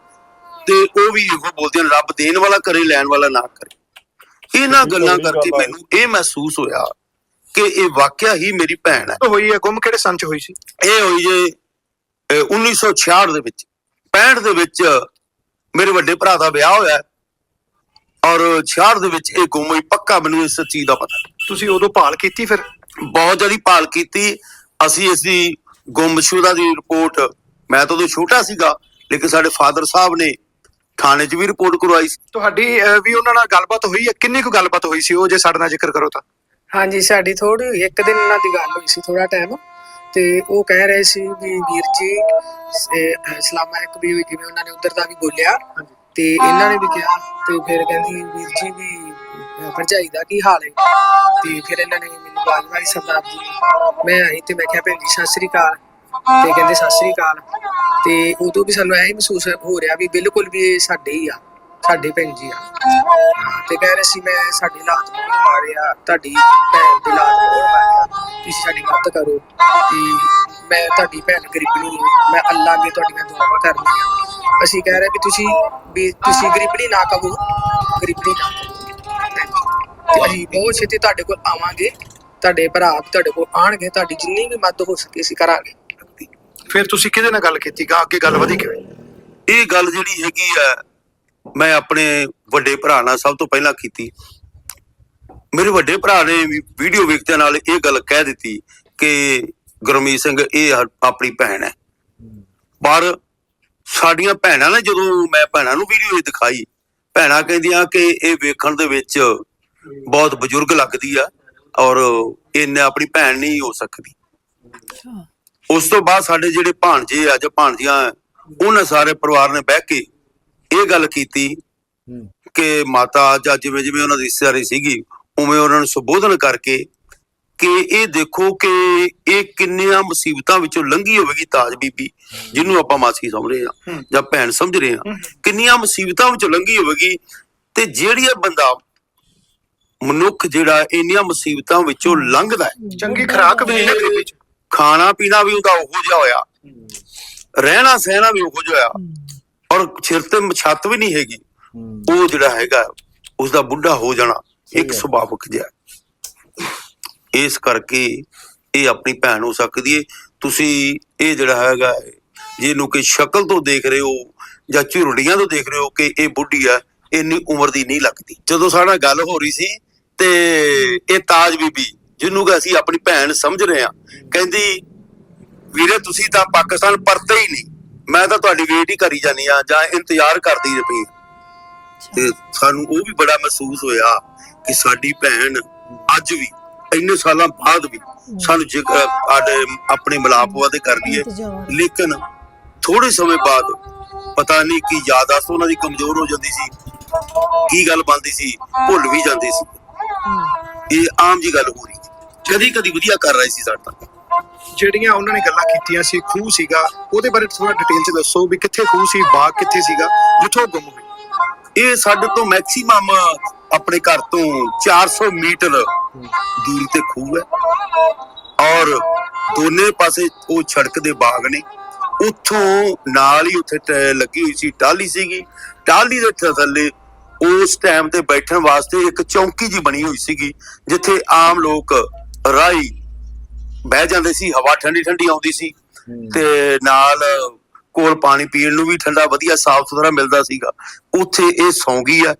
ਤੇ ਉਹ ਵੀ ਇਹੋ ਬੋਲਦੀਆਂ ਨੇ, ਰੱਬ ਦੇਣ ਵਾਲਾ ਕਰੇ, ਲੈਣ ਵਾਲਾ ਨਾ ਕਰੇ। ਇਹਨਾਂ ਗੱਲਾਂ ਕਰਕੇ ਮੈਨੂੰ ਇਹ ਮਹਿਸੂਸ ਹੋਇਆ ਕਿ ਇਹ ਵਾਕਿਆ ਹੀ ਮੇਰੀ ਭੈਣ ਹੈ। ਹੋਈ ਹੈ ਗੁੰਮ ਕਿਹੜੇ ਸੰਨ ਚ ਹੋਈ ਸੀ? ਇਹ ਹੋਈ ਜੇ 1966 ਦੇ ਵਿੱਚ। 65 ਦੇ ਵਿੱਚ ਮੇਰੇ ਵੱਡੇ ਭਰਾ ਦਾ ਵਿਆਹ ਹੋਇਆ ਔਰ 66 ਦੇ ਵਿੱਚ ਇਹ ਗੁੰਮ ਹੋਈ। ਪੱਕਾ ਮੈਨੂੰ ਇਸ ਚੀਜ਼ ਦਾ ਪਤਾ। ਤੁਸੀਂ ਉਦੋਂ ਭਾਲ ਕੀਤੀ ਫਿਰ? ਬਹੁਤ ਜ਼ਿਆਦਾ ਭਾਲ ਕੀਤੀ ਅਸੀਂ। ਇਸ ਦੀ ਗੁੰਮਸ਼ੁਦਾ ਦੀ ਰਿਪੋਰਟ, ਮੈਂ ਤਾਂ ਉਦੋਂ ਛੋਟਾ ਸੀਗਾ, ਲੇਕਿਨ ਸਾਡੇ ਫਾਦਰ ਸਾਹਿਬ ਨੇ ਥਾਣੇ 'ਚ ਵੀ ਰਿਪੋਰਟ ਕਰਵਾਈ ਸੀ। ਤੁਹਾਡੀ ਵੀ ਉਹਨਾਂ ਨਾਲ ਗੱਲਬਾਤ ਹੋਈ ਹੈ? ਕਿੰਨੀ ਕੁ ਗੱਲਬਾਤ ਹੋਈ ਸੀ ਉਹ, ਜੇ ਸਾਡੇ ਨਾਲ ਜ਼ਿਕਰ ਕਰੋ ਤਾਂ? ਹਾਂਜੀ, ਸਾਡੀ ਥੋੜੀ ਇੱਕ ਦਿਨ ਉਹਨਾਂ ਦੀ ਗੱਲ ਹੋਈ ਸੀ, ਥੋੜਾ ਟਾਈਮ, ਤੇ ਉਹ ਕਹਿ ਰਹੇ ਸੀ ਵੀ ਵੀਰ ਜੀ ਸਲਾਮਾ ਇੱਕ ਵੀ ਜਿਵੇਂ ਉਹਨਾਂ ਨੇ ਉਧਰ ਦਾ ਵੀ ਬੋਲਿਆ ਤੇ ਇਹਨਾਂ ਨੇ ਵੀ ਕਿਹਾ, ਤੇ ਫਿਰ ਕਹਿੰਦੀ ਵੀਰ ਜੀ ਵੀ ਭਰਜਾਈ ਦਾ ਕੀ ਹਾਲ ਹੈ? ਤੇ ਫਿਰ ਇਹਨਾਂ ਨੇ ਮੈਨੂੰ ਆਵਾਜ਼ ਮਾਰੀ ਸਰਦਾਰ ਜੀ ਨੇ। ਮੈਂ ਆਈ ਤੇ ਮੈਂ ਕਿਹਾ ਭੈਣ ਜੀ ਸਤਿ ਸ੍ਰੀ ਅਕਾਲ, ਤੇ ਕਹਿੰਦੇ ਸਤਿ ਸ੍ਰੀ ਅਕਾਲ। ਤੇ ਉਦੋਂ ਵੀ ਸਾਨੂੰ ਐਂ ਹੀ ਮਹਿਸੂਸ ਹੋ ਰਿਹਾ ਵੀ ਬਿਲਕੁਲ ਵੀ ਇਹ ਸਾਡੇ ਹੀ ਆ, ਸਾਡੇ ਭੈਣ ਜੀ ਆ। ਤੇ ਕਹਿ ਰਹੇ ਸੀ ਮੈਂ ਸਾਡੀ ਹਾਲਾਤ ਬਹੁਤ ਮਾੜੇ ਆ, ਤੁਹਾਡੀ ਭੈਣ ਦੀ ਹਾਲਾਤ ਬਹੁਤ ਮਾੜੇ ਆ, ਤੁਸੀਂ ਸਾਡੀ ਮਦਦ ਕਰੋ। ਤੇ ਮੈਂ ਤੁਹਾਡੀ ਭੈਣ ਗਰੀਬਣੀ ਹੈ, ਮੈਂ ਅੱਲਾ ਅੱਗੇ ਤੁਹਾਡੀਆਂ ਦੁਆਵਾਂ ਕਰਨੀਆਂ। ਅਸੀਂ ਕਹਿ ਰਹੇ ਵੀ ਤੁਸੀਂ ਗਰੀਬਣੀ ਨਾ ਕਹੋ, ਗਰੀਬਣੀ ਨਾ ਕਹੋ, ਤੇ ਅਸੀਂ ਬਹੁਤ ਛੇਤੀ ਤੁਹਾਡੇ ਕੋਲ ਆਵਾਂਗੇ, ਤੁਹਾਡੇ ਭਰਾ ਤੁਹਾਡੇ ਕੋਲ ਆਣਗੇ, ਤੁਹਾਡੀ ਜਿੰਨੀ ਵੀ ਮਦਦ ਹੋ ਸਕੇ ਅਸੀਂ ਕਰਾਂਗੇ। ਫਿਰ ਤੁਸੀਂ ਕਿਹਦੇ ਨਾਲ ਗੱਲ ਕੀਤੀ? ਅੱਗੇ ਗੱਲ ਵਧੀ ਕਿਵੇਂ? ਇਹ ਗੱਲ ਜਿਹੜੀ ਹੈਗੀ ਆ, ਮੈਂ ਆਪਣੇ ਵੱਡੇ ਭਰਾ ਨਾਲ ਸਭ ਤੋਂ ਪਹਿਲਾਂ ਕੀਤੀ। ਮੇਰੇ ਵੱਡੇ ਭਰਾ ਨੇ ਵੀਡੀਓ ਵੇਖਦਿਆਂ ਨਾਲ ਇਹ ਗੱਲ ਕਹਿ ਦਿੱਤੀ ਕਿ ਗੁਰਮੀਤ ਸਿੰਘ ਇਹ ਆਪਣੀ ਭੈਣ ਹੈ। ਪਰ ਸਾਡੀਆਂ ਭੈਣਾਂ ਨੇ, ਜਦੋਂ ਮੈਂ ਭੈਣਾਂ ਨੂੰ ਵੀਡੀਓ ਇਹ ਦਿਖਾਈ, ਭੈਣਾਂ ਕਹਿੰਦੀਆਂ ਕਿ ਇਹ ਵੇਖਣ ਦੇ ਵਿੱਚ ਬਹੁਤ ਬਜ਼ੁਰਗ ਲੱਗਦੀ ਆ ਔਰ ਇਹਨੇ ਆਪਣੀ ਭੈਣ ਨਹੀਂ ਹੋ ਸਕਦੀ। ਉਸ ਤੋਂ ਬਾਅਦ ਸਾਡੇ ਜਿਹੜੇ ਭਾਣਜੇ ਆ ਜਾਂ ਭਾਣਜੀਆਂ, ਉਹਨਾਂ ਸਾਰੇ ਪਰਿਵਾਰ ਨੇ ਬਹਿ ਕੇ ਇਹ ਗੱਲ ਕੀਤੀ ਕਿ ਮਾਤਾ ਜਾਂ ਜਿਵੇਂ ਜਿਵੇਂ ਉਹਨਾਂ ਦੀ ਰਿਸ਼ਤੇਦਾਰੀ ਸੀਗੀ ਉਵੇਂ ਉਹਨਾਂ ਨੂੰ ਸੰਬੋਧਨ ਕਰਕੇ ਕਿ ਇਹ ਦੇਖੋ ਕਿ ਇਹ ਕਿੰਨੀਆਂ ਮੁਸੀਬਤਾਂ ਵਿੱਚੋਂ ਲੰਘੀ ਹੋਵੇਗੀ ਤਾਜ ਬੀਬੀ, ਜਿਹਨੂੰ ਆਪਾਂ ਮਾਸੀ ਸਮਝ ਰਹੇ ਹਾਂ ਜਾਂ ਭੈਣ ਸਮਝ ਰਹੇ ਹਾਂ, ਕਿੰਨੀਆਂ ਮੁਸੀਬਤਾਂ ਵਿੱਚੋਂ ਲੰਘੀ ਹੋਵੇਗੀ। ਤੇ ਜਿਹੜੀ ਇਹ ਬੰਦਾ ਮਨੁੱਖ ਜਿਹੜਾ ਇੰਨੀਆਂ ਮੁਸੀਬਤਾਂ ਵਿੱਚੋਂ ਲੰਘਦਾ ਹੈ, ਚੰਗੀ ਖੁਰਾਕ ਵੀ ਨਹੀਂ ਹੈ ਗਰੀਬੀ ਚ, ਖਾਣਾ ਪੀਣਾ ਵੀ ਉਹਦਾ ਉਹੋ ਜਿਹਾ ਹੋਇਆ, ਰਹਿਣਾ ਸਹਿਣਾ ਵੀ ਉਹੋ ਜਿਹਾ ਹੋਇਆ, ਔਰ ਸਿਰ ਤੇ ਛੱਤ ਵੀ ਨਹੀਂ ਹੈਗੀ, ਉਹ ਜਿਹੜਾ ਹੈਗਾ ਉਸਦਾ ਬੁੱਢਾ ਹੋ ਜਾਣਾ ਇੱਕ ਸੁਭਾਵਿਕ ਜਿਹਾ। ਇਸ ਕਰਕੇ ਇਹ ਆਪਣੀ ਭੈਣ ਹੋ ਸਕਦੀ ਹੈ। ਤੁਸੀਂ ਇਹ ਜਿਹੜਾ ਹੈਗਾ, ਜਿਹਨੂੰ ਕਿ ਸ਼ਕਲ ਤੋਂ ਦੇਖ ਰਹੇ ਹੋ ਜਾਂ ਝੁਰੜੀਆਂ ਤੋਂ ਦੇਖ ਰਹੇ ਹੋ ਕਿ ਇਹ ਬੁੱਢੀ ਆ, ਇੰਨੀ ਉਮਰ ਦੀ ਨਹੀਂ ਲੱਗਦੀ। ਜਦੋਂ ਸਾਡਾ ਗੱਲ ਹੋ ਰਹੀ ਸੀ ਤੇ ਇਹ ਤਾਜ ਬੀਬੀ, ਜਿਹਨੂੰ ਕਿ ਅਸੀਂ ਆਪਣੀ ਭੈਣ ਸਮਝ ਰਹੇ ਹਾਂ, ਕਹਿੰਦੀ ਵੀਰੇ ਤੁਸੀਂ ਤਾਂ ਪਾਕਿਸਤਾਨ ਪਰਤੇ ਹੀ ਨਹੀਂ, ਮੈਂ ਤਾਂ ਤੁਹਾਡੀ ਵੇਟ ਹੀ ਕਰੀ ਜਾਨੀ ਆ ਜਾਂ ਇੰਤਜ਼ਾਰ ਕਰਦੀ ਰਹੀ। ਤੇ ਸਾਨੂੰ ਉਹ ਵੀ ਬੜਾ ਮਹਿਸੂਸ ਹੋਇਆ ਕਿ ਸਾਡੀ ਭੈਣ ਅੱਜ ਵੀ ਇੰਨੇ ਸਾਲਾਂ ਬਾਅਦ ਵੀ ਸਾਨੂੰ ਆਪਣੇ ਮਿਲਾਪ ਵਾਦੇ ਕਰਦੀ ਹੈ, ਲੇਕਿਨ ਥੋੜੇ ਸਮੇਂ ਬਾਅਦ ਪਤਾ ਨਹੀਂ ਕੀ ਯਾਦਾਸ਼ਤ ਉਹਨਾਂ ਦੀ ਕਮਜ਼ੋਰ ਹੋ ਜਾਂਦੀ ਸੀ, ਕੀ ਗੱਲ ਬਣਦੀ ਸੀ ਭੁੱਲ ਵੀ ਜਾਂਦੀ ਸੀ। ਇਹ ਆਮ ਜੀ ਗੱਲ ਹੋ ਰਹੀ ਸੀ, ਕਦੀ ਕਦੀ ਵਧੀਆ ਕਰ ਰਹੇ ਸੀ ਸਾਡੇ ਤੱਕ। ਜਿਹੜੀਆਂ ਉਹਨਾਂ ਨੇ ਗੱਲਾਂ ਕੀਤੀਆਂ ਸੀ, ਖੂਹ ਸੀਗਾ, ਉਹਦੇ ਬਾਰੇ ਥੋੜਾ ਡਿਟੇਲ ਚ ਦੱਸੋ ਵੀ ਕਿੱਥੇ ਖੂਹ ਸੀ, ਬਾਗ ਕਿੱਥੇ ਸੀਗਾ ਜਿੱਥੋਂ ਗੁੰਮ ਹੋਈ? ਇਹ ਸਾਡੇ ਤੋਂ ਮੈਕਸਿਮਮ ਆਪਣੇ ਘਰ ਤੋਂ 400 ਮੀਟਰ ਦੂਰੀ ਤੇ ਖੂਹ ਹੈ ਔਰ ਦੋਨੇ ਪਾਸੇ ਉਹ ਸੜਕ ਦੇ ਬਾਗ ਨੇ। ਉੱਥੋਂ ਨਾਲ ਹੀ ਉੱਥੇ ਲੱਗੀ ਹੋਈ ਸੀ ਟਾਹਲੀ ਸੀਗੀ, ਟਾਹਲੀ ਦੇ ਥੱਲੇ ਉਸ ਟਾਈਮ ਤੇ ਬੈਠਣ ਵਾਸਤੇ ਇੱਕ ਚੌਂਕੀ ਜੀ ਬਣੀ ਹੋਈ ਸੀਗੀ, ਜਿੱਥੇ ਆਮ ਲੋਕ ਰਾਹੀ ਬਹਿ ਜਾਂਦੇ ਸੀ, ਹਵਾ ਠੰਡੀ ਠੰਡੀ ਆਉਂਦੀ ਸੀ ਤੇ ਨਾਲ ਕੋਲ ਪਾਣੀ ਪੀਣ ਨੂੰ ਵੀ ਠੰਡਾ ਵਧੀਆ ਸਾਫ਼ ਸੁਥਰਾ ਮਿਲਦਾ ਸੀਗਾ। ਉੱਥੇ ਇਹ ਸੌਂ ਗਈ ਆ।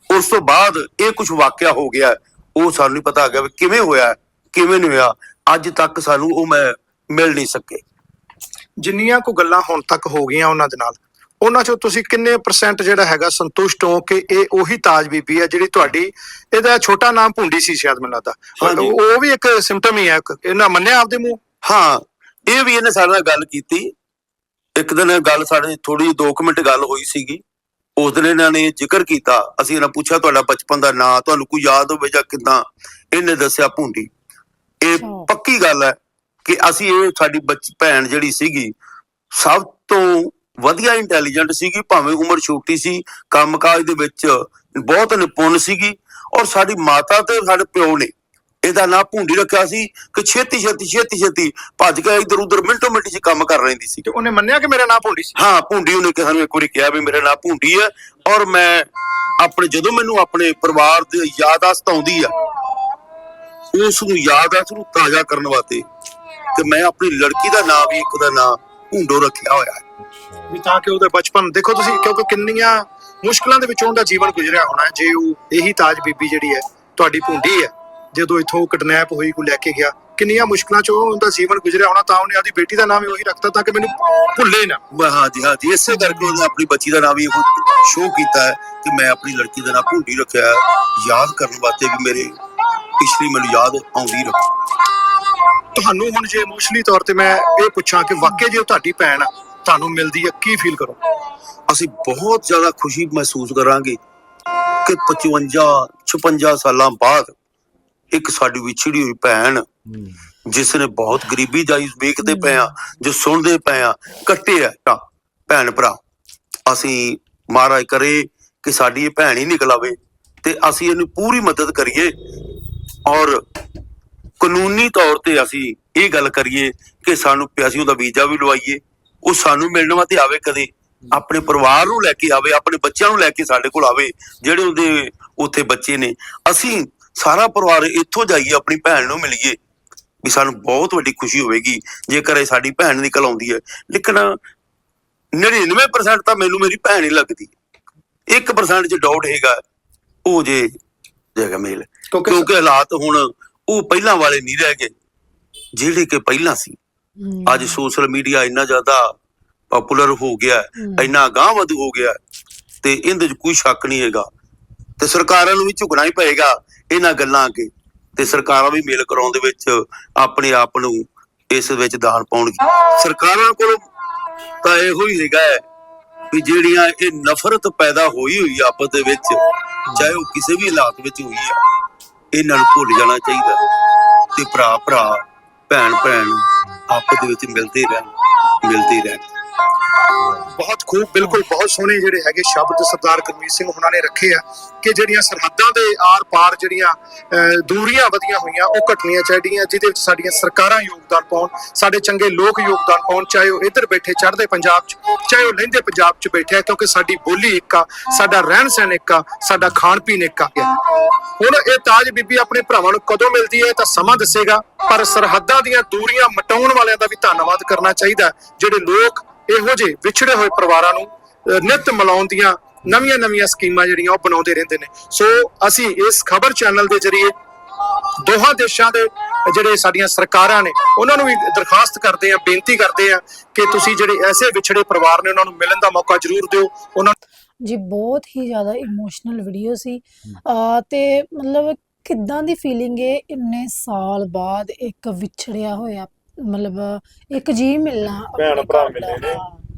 ਉਸ ਤੋਂ ਬਾਅਦ ਇਹ ਕੁਝ ਵਾਕਿਆ ਹੋ ਗਿਆ, ਉਹ ਸਾਨੂੰ ਨਹੀਂ ਪਤਾ ਹੈਗਾ ਵੀ ਕਿਵੇਂ ਹੋਇਆ ਕਿਵੇਂ ਨਹੀਂ ਹੋਇਆ। ਅੱਜ ਤੱਕ ਸਾਨੂੰ ਉਹ ਮਿਲ ਨਹੀਂ ਸਕੇ। ਜਿੰਨੀਆਂ ਕੋ ਗੱਲਾਂ ਹੁਣ ਤੱਕ ਹੋ ਗਈਆਂ ਉਹਨਾਂ ਦੇ ਨਾਲ, ਉਹਨਾਂ ਚੋਂ ਤੁਸੀਂ ਕਿੰਨੇ % ਜਿਹੜਾ ਹੈਗਾ ਸੰਤੁਸ਼ਟ ਹੋ ਕਿ ਇਹ ਉਹੀ ਤਾਜ ਬੀਬੀ ਹੈ ਜਿਹੜੀ ਤੁਹਾਡੀ, ਇਹਦਾ ਛੋਟਾ ਨਾਮ ਭੁੰਡੀ ਸੀ ਸ਼ਾਇਦ ਮੈਨੂੰ ਲੱਗਦਾ, ਉਹ ਵੀ ਇੱਕ ਸਿੰਪਟਮ ਹੀ ਹੈ, ਇਹਨਾਂ ਮੰਨਿਆ ਆਪਦੇ ਮੂੰਹ? ਹਾਂ, ਇਹ ਵੀ ਇਹਨੇ ਸਾਡੇ ਨਾਲ ਗੱਲ ਕੀਤੀ। ਇੱਕ ਦਿਨ ਗੱਲ ਸਾਡੇ ਥੋੜੀ 2 ਮਿੰਟ ਗੱਲ ਹੋਈ ਸੀਗੀ। ਉਸ ਦਿਨ ਇਹਨਾਂ ਨੇ ਜ਼ਿਕਰ ਕੀਤਾ, ਅਸੀਂ ਇਹਨਾਂ ਪੁੱਛਿਆ ਤੁਹਾਡਾ ਬਚਪਨ ਦਾ ਨਾਂ ਤੁਹਾਨੂੰ ਕੋਈ ਯਾਦ ਹੋਵੇ ਜਾਂ ਕਿੱਦਾਂ? ਇਹਨੇ ਦੱਸਿਆ ਭੁੰਡੀ। ਇਹ ਪੱਕੀ ਗੱਲ ਹੈ ਕਿ ਅਸੀਂ ਇਹ ਸਾਡੀ ਭੈਣ ਜਿਹੜੀ ਸੀਗੀ ਸਭ ਤੋਂ ਵਧੀਆ ਇੰਟੈਲੀਜੈਂਟ ਸੀਗੀ, ਭਾਵੇਂ ਉਮਰ ਛੋਟੀ ਸੀ, ਕੰਮਕਾਜ ਦੇ ਵਿੱਚ ਬਹੁਤ ਨਿਪੁੰਨ ਸੀਗੀ। ਔਰ ਸਾਡੀ ਮਾਤਾ ਤੇ ਸਾਡੇ ਪਿਓ ਨੇ ਇਹਦਾ ਨਾਂ ਭੁੰਡੀ ਰੱਖਿਆ ਸੀ ਕਿ ਛੇਤੀ ਭੱਜ ਕੇ ਇੱਧਰ ਉੱਧਰ ਮਿੰਟੋ ਮਿੰਟ 'ਚ ਕੰਮ ਕਰ ਲੈਂਦੀ ਸੀ। ਤੇ ਉਹਨੇ ਮੰਨਿਆ ਕਿ ਮੇਰਾ ਨਾਂ ਭੁੰਡੀ ਸੀ? ਹਾਂ, ਭੁੰਡੀ ਉਹਨੇ ਸਾਨੂੰ ਇੱਕ ਵਾਰੀ ਕਿਹਾ ਵੀ ਮੇਰਾ ਨਾਂ ਭੁੰਡੀ ਹੈ, ਔਰ ਮੈਂ ਆਪਣੇ ਜਦੋਂ ਮੈਨੂੰ ਆਪਣੇ ਪਰਿਵਾਰ ਦੀ ਯਾਦਾਸ਼ਤ ਆਉਂਦੀ ਆ, ਉਸ ਨੂੰ ਯਾਦਾਸ਼ਤ ਨੂੰ ਤਾਜ਼ਾ ਕਰਨ ਵਾਸਤੇ ਕਿ ਮੈਂ ਆਪਣੀ ਲੜਕੀ ਦਾ ਨਾਂ ਵੀ ਇੱਕ ਦਾ ਨਾਂ ਭੁੰਡੋ ਰੱਖਿਆ ਹੋਇਆ ਹੈ। ਵੀ ਤਾਂ ਕਿ ਉਹਦਾ ਬਚਪਨ ਦੇਖੋ ਤੁਸੀਂ, ਕਿਉਂਕਿ ਕਿੰਨੀਆਂ ਮੁਸ਼ਕਲਾਂ ਦੇ ਵਿੱਚੋਂ ਉਹਦਾ ਜੀਵਨ ਗੁਜ਼ਰਿਆ ਹੋਣਾ ਹੈ। ਜੇ ਉਹ ਇਹੀ ਤਾਜ ਬੀਬੀ ਜਿਹੜੀ ਹੈ ਤੁਹਾਡੀ ਭੁੰਡੀ ਹੈ, ਜਦੋਂ ਇੱਥੋਂ ਕਿਡਨੈਪ ਹੋਈ ਕੋਈ ਲੈ ਕੇ ਗਿਆ, ਕਿੰਨੀਆਂ ਮੁਸ਼ਕਲਾਂ ਚੋਂ ਉਹਦਾ ਜੀਵਨ ਗੁਜ਼ਰਿਆ ਹੋਣਾ, ਤਾਂ ਉਹਨੇ ਆਪਣੀ ਬੇਟੀ ਦਾ ਨਾਮ ਵੀ ਉਹੀ ਰੱਖਤਾ ਤਾਂ ਕਿ ਮੈਨੂੰ ਭੁੱਲੇ ਨਾ। ਹਾਂਜੀ, ਇਸੇ ਕਰਕੇ ਉਹਨੇ ਆਪਣੀ ਬੱਚੀ ਦਾ ਨਾਮ ਵੀ ਸ਼ੋਅ ਕੀਤਾ ਹੈ ਕਿ ਮੈਂ ਆਪਣੀ ਲੜਕੀ ਦਾ ਨਾਮ ਭੁੰਡੀ ਰੱਖਿਆ ਹੈ, ਯਾਦ ਕਰਨ ਵਾਸਤੇ ਵੀ ਮੇਰੇ ਪਿਛਲੀ ਮੈਨੂੰ ਯਾਦ ਆਉਂਦੀ ਰਹੇ। ਤੁਹਾਨੂੰ ਹੁਣ ਜੇ ਇਮੋਸ਼ਨਲੀ ਤੌਰ ਤੇ ਮੈਂ ਇਹ ਪੁੱਛਾਂ ਕਿ ਵਾਕਈ ਜੇ ਉਹ ਤੁਹਾਡੀ ਭੈਣ ਆ ਤੁਹਾਨੂੰ ਮਿਲਦੀ ਹੈ, ਕੀ ਫੀਲ ਕਰੋ? ਅਸੀਂ ਬਹੁਤ ਜ਼ਿਆਦਾ ਖੁਸ਼ੀ ਮਹਿਸੂਸ ਕਰਾਂਗੇ ਕਿ 55-56 ਸਾਲਾਂ ਬਾਅਦ ਇੱਕ ਸਾਡੀ ਵਿਛੜੀ ਹੋਈ ਭੈਣ, ਜਿਸ ਨੇ ਬਹੁਤ ਗਰੀਬੀ ਜਾਈ ਵੇਖਦੇ ਪਏ ਆ, ਜੋ ਸੁਣਦੇ ਪਏ ਆ, ਕੱਟੇ ਆ ਭੈਣ ਭਰਾ, ਅਸੀਂ ਮਹਾਰਾਜ ਕਰੇ ਕਿ ਸਾਡੀ ਇਹ ਭੈਣ ਹੀ ਨਿਕਲ ਆਵੇ ਤੇ ਅਸੀਂ ਇਹਨੂੰ ਪੂਰੀ ਮਦਦ ਕਰੀਏ, ਔਰ ਕਾਨੂੰਨੀ ਤੌਰ ਤੇ ਅਸੀਂ ਇਹ ਗੱਲ ਕਰੀਏ ਕਿ ਸਾਨੂੰ ਅਸੀਂ ਉਹਦਾ ਵੀਜ਼ਾ ਵੀ ਲਵਾਈਏ, ਉਹ ਸਾਨੂੰ ਮਿਲਣ ਵਾਸਤੇ ਆਵੇ, ਕਦੇ ਆਪਣੇ ਪਰਿਵਾਰ ਨੂੰ ਲੈ ਕੇ ਆਵੇ, ਆਪਣੇ ਬੱਚਿਆਂ ਨੂੰ ਲੈ ਕੇ ਸਾਡੇ ਕੋਲ ਆਵੇ ਜਿਹੜੇ ਉਹਦੇ ਉੱਥੇ ਬੱਚੇ ਨੇ। ਅਸੀਂ ਸਾਰਾ ਪਰਿਵਾਰ ਇੱਥੋਂ ਜਾਈਏ, ਆਪਣੀ ਭੈਣ ਨੂੰ ਮਿਲੀਏ, ਵੀ ਸਾਨੂੰ ਬਹੁਤ ਵੱਡੀ ਖੁਸ਼ੀ ਹੋਵੇਗੀ ਜੇਕਰ ਇਹ ਸਾਡੀ ਭੈਣ ਨਿਕਲ ਆਉਂਦੀ ਹੈ। ਲੇਕਿਨ 99% ਤਾਂ ਮੈਨੂੰ ਮੇਰੀ ਭੈਣ ਹੀ ਲੱਗਦੀ, 1% 'ਚ ਡਾਊਟ ਹੈਗਾ ਉਹ ਜੇ ਜਗ੍ਹਾ ਮੇਲ, ਕਿਉਂਕਿ ਹਾਲਾਤ ਹੁਣ ਉਹ ਪਹਿਲਾਂ ਵਾਲੇ ਨਹੀਂ ਰਹਿ ਗਏ ਜਿਹੜੇ ਕਿ ਪਹਿਲਾਂ ਸੀ। ਅੱਜ ਸੋਸ਼ਲ ਮੀਡੀਆ ਇੰਨਾ ਜ਼ਿਆਦਾ ਪਪੂਲਰ ਹੋ ਗਿਆ, ਇੰਨਾ ਅਗਾਂਹ-ਵਧੂ ਹੋ ਗਿਆ ਤੇ ਇਹਦੇ 'ਚ ਕੋਈ ਸ਼ੱਕ ਨਹੀਂ ਹੈਗਾ, ਤੇ ਸਰਕਾਰਾਂ ਨੂੰ ਵੀ ਝੁਕਣਾ ਹੀ ਪਏਗਾ ਇਹਨਾਂ ਗੱਲਾਂ ਅੱਗੇ, ਤੇ ਸਰਕਾਰਾਂ ਵੀ ਮੇਲ ਕਰਾਉਣ ਦੇ ਵਿੱਚ ਆਪਣੇ ਆਪ ਨੂੰ ਇਸ ਵਿੱਚ ਦਾਨ ਪਾਉਣਗੇ। ਸਰਕਾਰਾਂ ਕੋਲ ਤਾਂ ਇਹੋ ਹੀ ਹੈਗਾ ਵੀ ਜਿਹੜੀਆਂ ਇਹ ਨਫ਼ਰਤ ਪੈਦਾ ਹੋਈ ਆਪਸ ਦੇ ਵਿੱਚ, ਚਾਹੇ ਉਹ ਕਿਸੇ ਵੀ ਹਾਲਾਤ ਵਿੱਚ ਹੋਈ ਆ, ਇਹਨਾਂ ਨੂੰ ਭੁੱਲ ਜਾਣਾ ਚਾਹੀਦਾ ਤੇ ਭਰਾ ਭੈਣ ਆਪਸ ਦੇ ਵਿੱਚ ਮਿਲਦੇ ਰਹਿਣ। ਬਹੁਤ ਖੂਬ, ਬਿਲਕੁਲ ਬਹੁਤ ਸੋਹਣੇ ਜਿਹੜੇ ਹੈਗੇ ਸ਼ਬਦ ਸਰਦਾਰ ਗੁਰਮੀਤ ਸਿੰਘ ਹੁਣਾਂ ਨੇ ਰੱਖੇ ਆ ਕਿ ਜਿਹੜੀਆਂ ਸਰਹੱਦਾਂ ਦੇ ਆਰ ਪਾਰ ਜਿਹੜੀਆਂ ਦੂਰੀਆਂ ਵਧੀਆਂ ਹੋਈਆਂ ਉਹ ਘਟਣੀਆਂ ਚਾਹੀਦੀਆਂ, ਜਿਹਦੇ ਵਿੱਚ ਸਾਡੀਆਂ ਸਰਕਾਰਾਂ ਯੋਗਦਾਨ ਪਾਉਣ, ਸਾਡੇ ਚੰਗੇ ਲੋਕ ਯੋਗਦਾਨ ਪਾਉਣ, ਚਾਹੇ ਉਹ ਇੱਧਰ ਬੈਠੇ ਚੜ੍ਹਦੇ ਪੰਜਾਬ 'ਚ, ਚਾਹੇ ਉਹ ਲਹਿੰਦੇ ਪੰਜਾਬ 'ਚ ਬੈਠੇ ਆ, ਕਿਉਂਕਿ ਸਾਡੀ ਬੋਲੀ ਇੱਕ ਆ, ਸਾਡਾ ਰਹਿਣ ਸਹਿਣ ਇੱਕ ਆ, ਸਾਡਾ ਖਾਣ ਪੀਣ ਇੱਕ ਆ। ਹੁਣ ਇਹ ਤਾਜ ਬੀਬੀ ਆਪਣੇ ਭਰਾਵਾਂ ਨੂੰ ਕਦੋਂ ਮਿਲਦੀ ਹੈ ਤਾਂ ਸਮਾਂ ਦੱਸੇਗਾ, ਪਰ ਸਰਹੱਦਾਂ ਦੀਆਂ ਦੂਰੀਆਂ ਮਿਟਾਉਣ ਵਾਲਿਆਂ ਦਾ ਵੀ ਧੰਨਵਾਦ ਕਰਨਾ ਚਾਹੀਦਾ, ਜਿਹੜੇ ਲੋਕ ਇਹੋ ਜਿਹੇ ਵਿਛੜੇ ਹੋਏ ਪਰਿਵਾਰਾਂ ਨੂੰ ਨਿੱਤ ਮਿਲਾਉਣ ਦੀਆਂ ਨਵੀਆਂ ਸਕੀਮਾਂ ਜਿਹੜੀਆਂ ਉਹ ਬਣਾਉਂਦੇ ਰਹਿੰਦੇ ਨੇ। ਸੋ ਅਸੀਂ ਇਸ ਖਬਰ ਚੈਨਲ ਦੇ ਜ਼ਰੀਏ ਦੋਹਾਂ ਦੇਸ਼ਾਂ ਦੇ ਜਿਹੜੇ ਸਾਡੀਆਂ ਸਰਕਾਰਾਂ ਨੇ ਉਹਨਾਂ ਨੂੰ ਵੀ ਦਰਖਾਸਤ ਕਰਦੇ ਆ, ਬੇਨਤੀ ਕਰਦੇ ਆ ਕਿ ਤੁਸੀਂ ਜਿਹੜੇ ਐਸੇ ਵਿਛੜੇ ਪਰਿਵਾਰ ਨੇ ਉਹਨਾਂ ਨੂੰ ਮਿਲਣ ਦਾ ਮੌਕਾ ਜ਼ਰੂਰ ਦਿਓ। ਉਹਨਾਂ ਜੀ ਬਹੁਤ ਹੀ ਜ਼ਿਆਦਾ ਇਮੋਸ਼ਨਲ ਵੀਡੀਓ ਸੀ ਤੇ ਮਤਲਬ ਕਿੱਦਾਂ ਦੀ ਫੀਲਿੰਗ ਹੈ ਇੰਨੇ ਸਾਲ ਬਾਅਦ ਇੱਕ ਵਿਛੜਿਆ ਹੋਇਆ, ਮਤਲਬ ਇੱਕ ਜੀ ਮਿਲਣਾ, ਭੈਣ ਭਰਾ ਮਿਲੇ ਨੇ।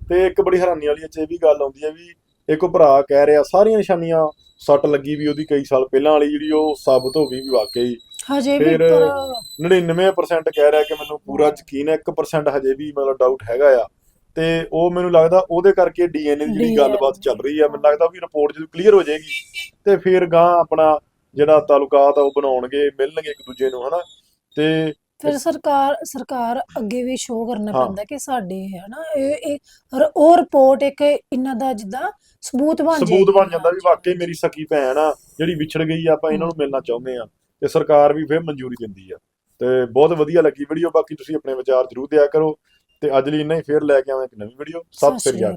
ਤੇ ਇੱਕ ਬੜੀ ਹੈਰਾਨੀ ਵਾਲੀ ਇਹ ਵੀ ਗੱਲ ਆਉਂਦੀ ਹੈ ਵੀ ਇੱਕ ਭਰਾ ਕਹਿ ਰਿਹਾ ਸਾਰੀਆਂ ਨਿਸ਼ਾਨੀਆਂ ਸੱਟ ਲੱਗੀ ਵੀ ਉਹਦੀ ਕਈ ਸਾਲ ਪਹਿਲਾਂ ਵਾਲੀ ਜਿਹੜੀ ਉਹ ਸਾਬਤ ਹੋ ਗਈ ਵੀ ਵਾਕਈ, ਹਜੇ ਵੀ ਫਿਰ 99% ਕਹਿ ਰਿਹਾ ਕਿ ਮੈਨੂੰ ਪੂਰਾ ਯਕੀਨ ਹੈ, 1% ਹਜੇ ਵੀ ਮਤਲਬ ਡਾਊਟ ਹੈਗਾ ਆ। ਤੇ ਉਹ ਮੈਨੂੰ ਲੱਗਦਾ ਉਹਦੇ ਕਰਕੇ DNA ਦੀ ਜਿਹੜੀ ਗੱਲਬਾਤ ਚੱਲ ਰਹੀ ਆ, ਮੈਨੂੰ ਲੱਗਦਾ ਵੀ ਰਿਪੋਰਟ ਜਦੋਂ ਕਲੀਅਰ ਹੋ ਜਾਏਗੀ ਤੇ ਫਿਰ ਗਾਂ ਆਪਣਾ ਜਿਹੜਾ ਤਾਲੁਕਾਤ ਆ ਉਹ ਬਣਾਉਣਗੇ, ਮਿਲਣਗੇ ਇੱਕ ਦੂਜੇ ਨੂੰ, ਹਨਾ। ਤੇ ਫਿਰ ਸਰਕਾਰ ਅੱਗੇ ਵੀ ਸ਼ੋਅ ਕਰਨਾ ਪੈਂਦਾ ਕਿ ਸਾਡੇ ਹੈ ਨਾ ਉਹ ਰਿਪੋਰਟ ਇੱਕ ਇਹਨਾਂ ਦਾ ਜਿੱਦਾਂ ਸਬੂਤ ਬਣ ਜਾਂਦਾ ਵੀ ਵਾਕਈ ਮੇਰੀ ਸਕੀ ਭੈਣ ਆ ਜਿਹੜੀ ਵਿਛੜ ਗਈ ਆ, ਆਪਾਂ ਇਹਨਾਂ ਨੂੰ ਮਿਲਣਾ ਚਾਹੁੰਦੇ ਆ, ਤੇ ਸਰਕਾਰ ਵੀ ਫਿਰ ਮਨਜ਼ੂਰੀ ਦਿੰਦੀ ਆ। ਤੇ ਬਹੁਤ ਵਧੀਆ ਲੱਗੀ ਵੀਡੀਓ, ਬਾਕੀ ਤੁਸੀਂ ਆਪਣੇ ਵਿਚਾਰ ਜ਼ਰੂਰ ਦਿਆ ਕਰੋ। ਤੇ ਅੱਜ ਲਈ ਇੰਨਾ ਹੀ, ਫੇਰ ਲੈ ਕੇ ਆਵਾਂ ਇੱਕ ਨਵੀਂ ਵੀਡੀਓ। ਸਤਿ ਸ੍ਰੀ ਅਕਾਲ।